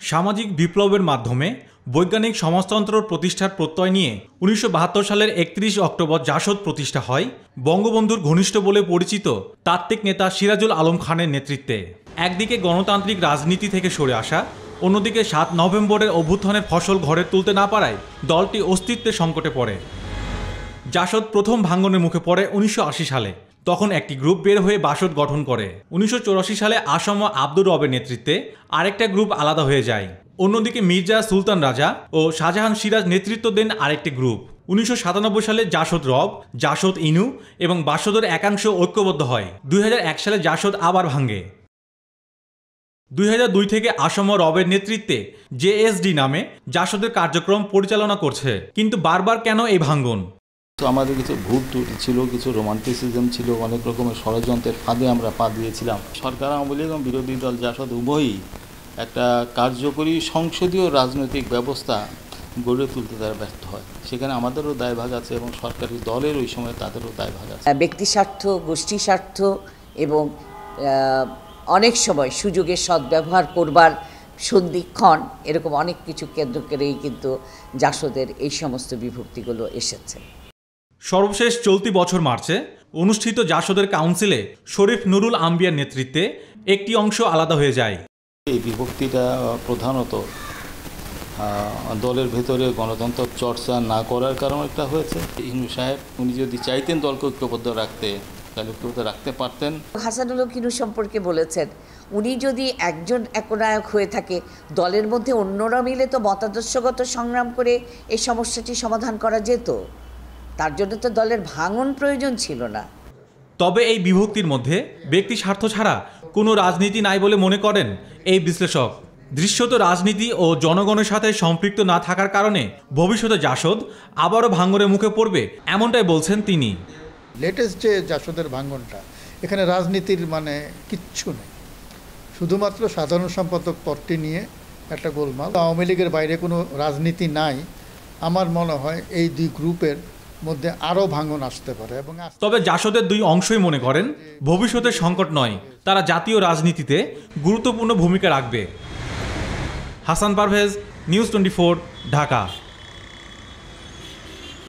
সামাজিক বিপ্লবের মাধ্যমে বৈজ্ঞানিক সমাজতন্ত্র প্রতিষ্ঠার প্রত্যয় নিয়ে ১৯৭২ সালের ৩১ অক্টোবর জাসদ প্রতিষ্ঠা হয় বঙ্গবন্ধুর ঘনিষ্ঠ বলে পরিচিত তাত্ত্বিক নেতা সিরাজুল আলম খানের নেতৃত্বে। একদিকে গণতান্ত্রিক রাজনীতি থেকে সরে আসা, অন্যদিকে ৭ নভেম্বরের অভ্যুত্থানের ফসল ঘরে তুলতে না পারায় দলটি অস্তিত্বের সংকটে পড়ে। জাসদ প্রথম ভাঙ্গনের মুখে পড়ে ১৯৮০ সালে। তখন একটি গ্রুপ বের হয়ে বাসদ গঠন করে। ১৯৮৪ সালে আসম আব্দুর রবের নেতৃত্বে আরেকটা গ্রুপ আলাদা হয়ে যায়। অন্যদিকে মির্জা সুলতান রাজা ও শাহজাহান সিরাজ নেতৃত্ব দেন আরেকটি গ্রুপ। ১৯৯৭ সালে জাসদ রব, জাসদ ইনু এবং বাসদের একাংশ ঐক্যবদ্ধ হয়। ২০০১ সালে জাসদ আবার ভাঙ্গে। ২০০২ থেকে আসম রবের নেতৃত্বে জেএসডি নামে জাসদের কার্যক্রম পরিচালনা করছে। কিন্তু বারবার কেন এই ভাঙ্গন? তো আমাদের কিছু ভুল ত্রুটি ছিল, কিছু রোমান্টিসিজম ছিল, অনেক রকমের ষড়যন্ত্রের ফাঁদে আমরা পা দিয়েছিলাম। সরকার আওয়ামী লীগ এবং বিরোধী দল জাসদ উভয়ই একটা কার্যকরী সংসদীয় রাজনৈতিক ব্যবস্থা গড়ে তুলতে তারা ব্যর্থ হয়। সেখানে আমাদেরও দায়ভাগ আছে এবং সরকারি দলের ওই সময় তাদেরও দায়ভাগ আছে। ব্যক্তি স্বার্থ, গোষ্ঠী স্বার্থ এবং অনেক সময় সুযোগের সদ্ব্যবহার করবার সন্ধিক্ষণ, এরকম অনেক কিছু কেন্দ্র করেই কিন্তু জাসদের এই সমস্ত বিভক্তিগুলো এসেছে। সর্বশেষ চলতি বছর মার্চে অনুষ্ঠিত জাসদের কাউন্সিলে শরীফ নুরুল আম্বিয়ার নেতৃত্বে একটি অংশ আলাদা হয়ে যায়। এই বিভক্তিটা প্রধানত দলের ভেতরে গণতন্ত্র চর্চা না করার কারণে একটা হয়েছে। ইনু সাহেব উনি যদি চাইতেন দলকে ঐক্যবদ্ধ রাখতে, তাহলে ঐক্যবদ্ধ রাখতে পারতেন। হাসানুল হক ইনু সম্পর্কে বলেছেন, উনি যদি একজন একনায়ক হয়ে থাকে, দলের মধ্যে অন্যরা মিলে তো মতাদর্শগত সংগ্রাম করে এই সমস্যাটি সমাধান করা যেত। তার জন্য তো দলের ভাঙন প্রয়োজন ছিল না। তবে এই বিভক্তির মধ্যে ব্যক্তি স্বার্থ ছাড়া কোনো রাজনীতি নাই বলে মনে করেন এই বিশ্লেষক। দৃশ্যত রাজনীতি ও জনগণের সাথে সম্পৃক্ত না থাকার কারণে ভবিষ্যতে জাসদ আবারও ভাঙনের মুখে পড়বে, এমনটাই বলছেন তিনি। লেটেস্ট যে জাসদের ভাঙনটা, এখানে রাজনীতির মানে কিচ্ছু নেই, শুধুমাত্র সাধারণ সম্পাদক পদটি নিয়ে একটা গোলমাল। আওয়ামী লীগের বাইরে কোনো রাজনীতি নাই। আমার মনে হয় এই দুই গ্রুপের মধ্যে আরও ভাঙন আসতে পারে। এবং তবে জাসদের দুই অংশই মনে করেন ভবিষ্যতের সংকট নয়, তারা জাতীয় রাজনীতিতে গুরুত্বপূর্ণ ভূমিকা রাখবে। হাসান পারভেজ, নিউজ 24, ঢাকা।